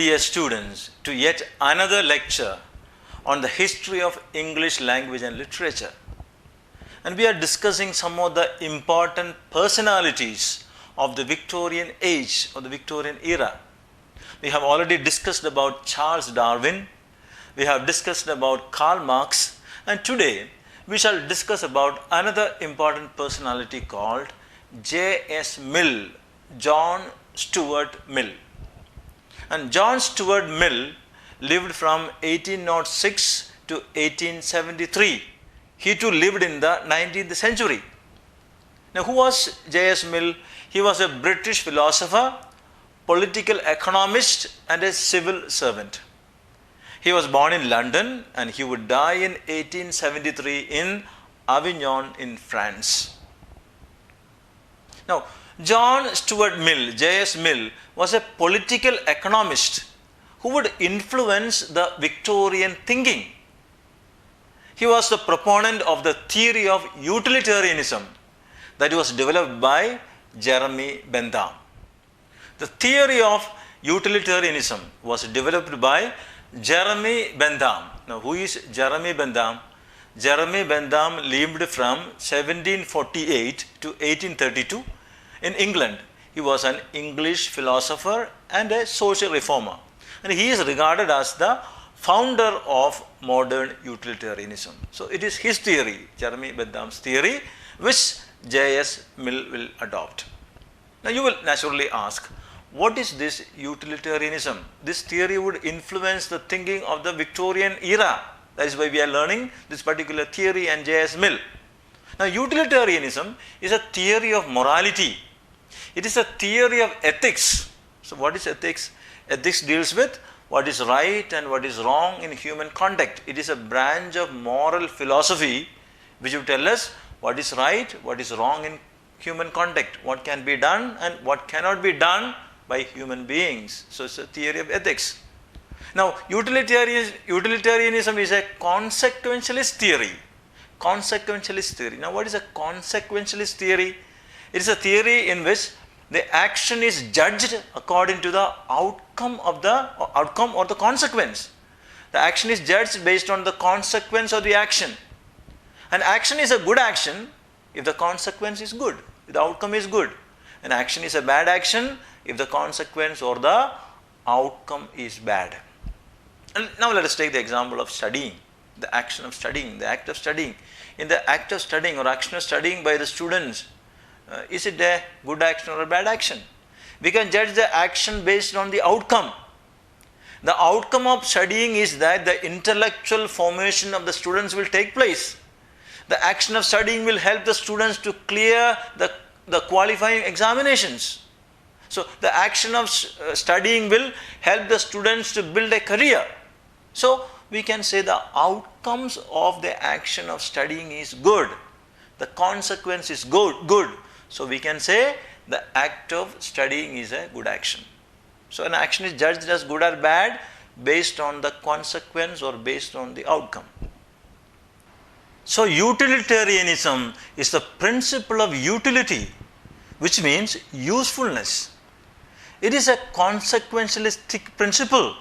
dear students, to yet another lecture on the history of English language and literature. And we are discussing some of the important personalities of the Victorian age, or the Victorian era. We have already discussed about Charles Darwin, we have discussed about Karl Marx, and today we shall discuss about another important personality called J.S. Mill, John Stuart Mill. And John Stuart Mill lived from 1806 to 1873. He too lived in the 19th century. Now, who was J.S. Mill? He was a British philosopher, political economist, and a civil servant. He was born in London and he would die in 1873 in Avignon in France. Now, John Stuart Mill, J.S. Mill, was a political economist who would influence the Victorian thinking. He was the proponent of the theory of utilitarianism that was developed by Jeremy Bentham. The theory of utilitarianism was developed by Jeremy Bentham. Now, who is Jeremy Bentham? Jeremy Bentham lived from 1748 to 1832 in England. He was an English philosopher and a social reformer. And he is regarded as the founder of modern utilitarianism. So, it is his theory, Jeremy Bentham's theory, which J.S. Mill will adopt. Now, you will naturally ask, what is this utilitarianism? This theory would influence the thinking of the Victorian era. That is why we are learning this particular theory and J.S. Mill. Now, utilitarianism is a theory of morality. It is a theory of ethics. So, what is ethics? Ethics deals with what is right and what is wrong in human conduct. It is a branch of moral philosophy which will tell us what is right, what is wrong in human conduct, what can be done and what cannot be done by human beings. So, it's a theory of ethics. Now, utilitarianism is a consequentialist theory. Consequentialist theory. Now, what is a consequentialist theory? It is a theory in which the action is judged according to the outcome or the consequence. The action is judged based on the consequence of the action. An action is a good action if the consequence is good, if the outcome is good. An action is a bad action if the consequence or the outcome is bad. And now let us take the example of studying, the action of studying, the act of studying. In the act of studying or action of studying by the students, is it a good action or a bad action? We can judge the action based on the outcome. The outcome of studying is that the intellectual formation of the students will take place. The action of studying will help the students to clear the qualifying examinations. So, the action of studying will help the students to build a career. So, we can say the outcomes of the action of studying is good. The consequence is good. So, we can say the act of studying is a good action. So, an action is judged as good or bad based on the consequence or based on the outcome. So, utilitarianism is the principle of utility, which means usefulness. It is a consequentialistic principle.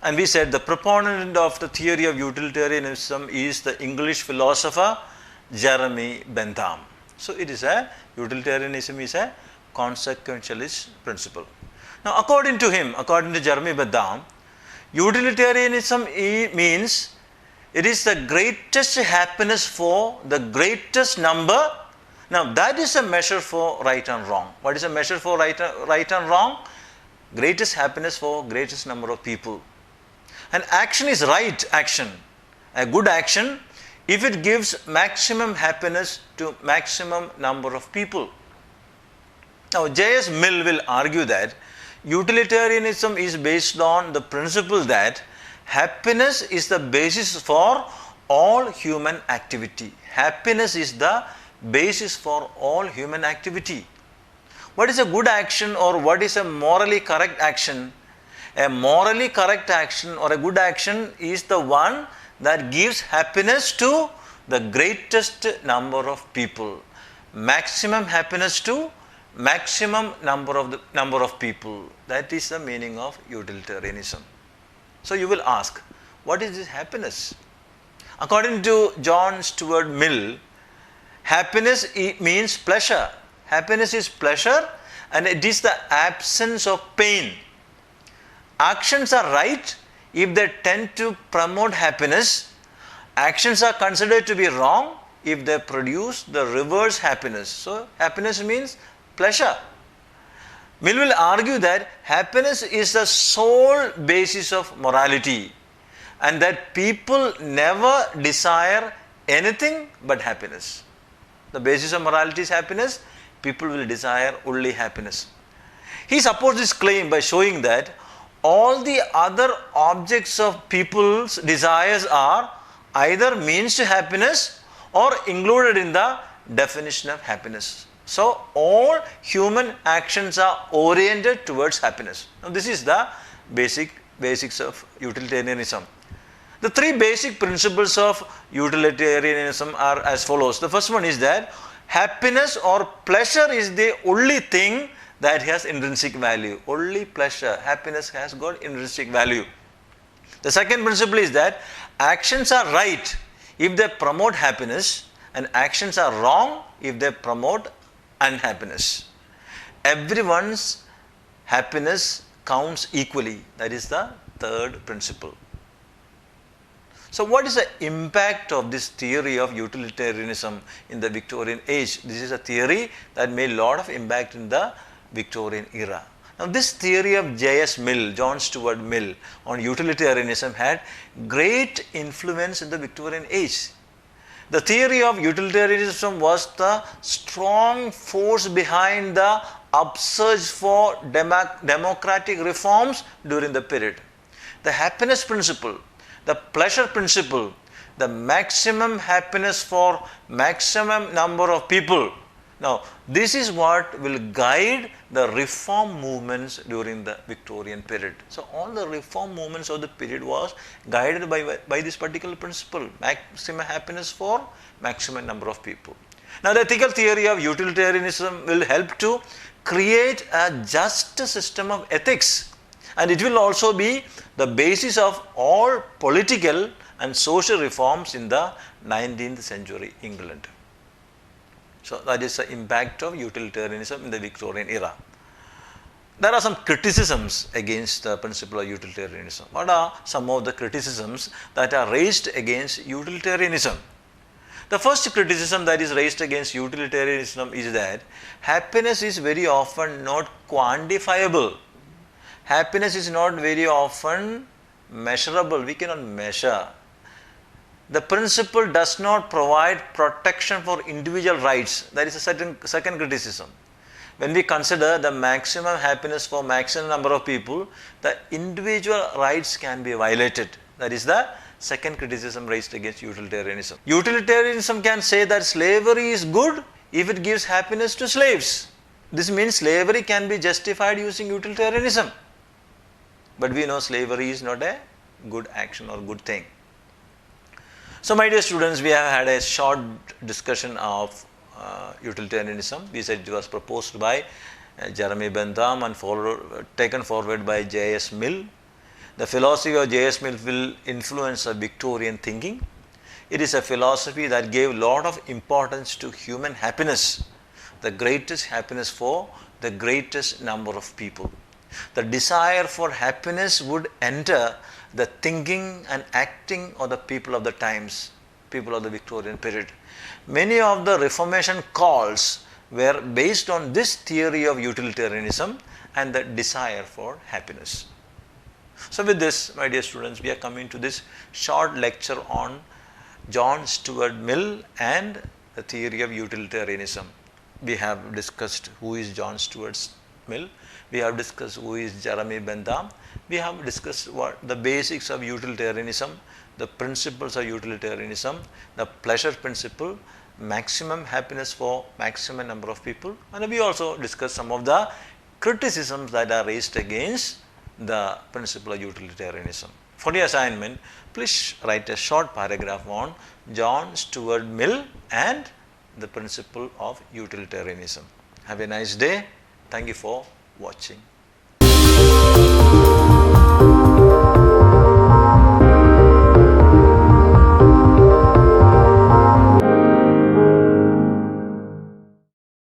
And we said the proponent of the theory of utilitarianism is the English philosopher Jeremy Bentham. So, it is utilitarianism is a consequentialist principle. Now, according to him, according to Jeremy Bentham, utilitarianism means it is the greatest happiness for the greatest number. Now, that is a measure for right and wrong. What is a measure for right and wrong? Greatest happiness for greatest number of people. An action is right action, a good action, if it gives maximum happiness to maximum number of people. Now, J.S. Mill will argue that utilitarianism is based on the principle that happiness is the basis for all human activity. Happiness is the basis for all human activity. What is a good action or what is a morally correct action? A morally correct action or a good action is the one that gives happiness to the greatest number of people. Maximum happiness to maximum number of people. That is the meaning of utilitarianism. So you will ask, what is this happiness? According to John Stuart Mill, happiness means pleasure. Happiness is pleasure and it is the absence of pain. Actions are right if they tend to promote happiness. Actions are considered to be wrong if they produce the reverse happiness. So, happiness means pleasure. Mill will argue that happiness is the sole basis of morality and that people never desire anything but happiness. The basis of morality is happiness, people will desire only happiness. He supports this claim by showing that all the other objects of people's desires are either means to happiness or included in the definition of happiness. So, all human actions are oriented towards happiness. Now, this is the basics of utilitarianism. The three basic principles of utilitarianism are as follows. The first one is that happiness or pleasure is the only thing that has intrinsic value. Only pleasure, happiness has got intrinsic value. The second principle is that actions are right if they promote happiness and actions are wrong if they promote unhappiness. Everyone's happiness counts equally. That is the third principle. So, what is the impact of this theory of utilitarianism in the Victorian age? This is a theory that made a lot of impact in the Victorian era. Now, this theory of J.S. Mill, John Stuart Mill, on utilitarianism had great influence in the Victorian age. The theory of utilitarianism was the strong force behind the upsurge for democratic reforms during the period. The happiness principle, the pleasure principle, the maximum happiness for maximum number of people. Now, this is what will guide the reform movements during the Victorian period. So, all the reform movements of the period was guided by this particular principle, maximum happiness for maximum number of people. Now, the ethical theory of utilitarianism will help to create a just system of ethics, and it will also be the basis of all political and social reforms in the 19th century England. So, that is the impact of utilitarianism in the Victorian era. There are some criticisms against the principle of utilitarianism. What are some of the criticisms that are raised against utilitarianism? The first criticism that is raised against utilitarianism is that happiness is very often not quantifiable. Happiness is not very often measurable. We cannot measure. The principle does not provide protection for individual rights. That is a second criticism. When we consider the maximum happiness for maximum number of people, the individual rights can be violated. That is the second criticism raised against utilitarianism. Utilitarianism can say that slavery is good if it gives happiness to slaves. This means slavery can be justified using utilitarianism. But we know slavery is not a good action or good thing. So, my dear students, we have had a short discussion of utilitarianism. We said it was proposed by Jeremy Bentham and taken forward by J.S. Mill. The philosophy of J.S. Mill will influence Victorian thinking. It is a philosophy that gave a lot of importance to human happiness, the greatest happiness for the greatest number of people. The desire for happiness would enter the thinking and acting of the people of the times, people of the Victorian period. Many of the Reformation calls were based on this theory of utilitarianism and the desire for happiness. So, with this, my dear students, we are coming to this short lecture on John Stuart Mill and the theory of utilitarianism. We have discussed who is John Stuart Mill. We have discussed who is Jeremy Bentham. We have discussed what the basics of utilitarianism, the principles of utilitarianism, the pleasure principle, maximum happiness for maximum number of people, and we also discussed some of the criticisms that are raised against the principle of utilitarianism. For the assignment, please write a short paragraph on John Stuart Mill and the principle of utilitarianism. Have a nice day. Thank you for watching.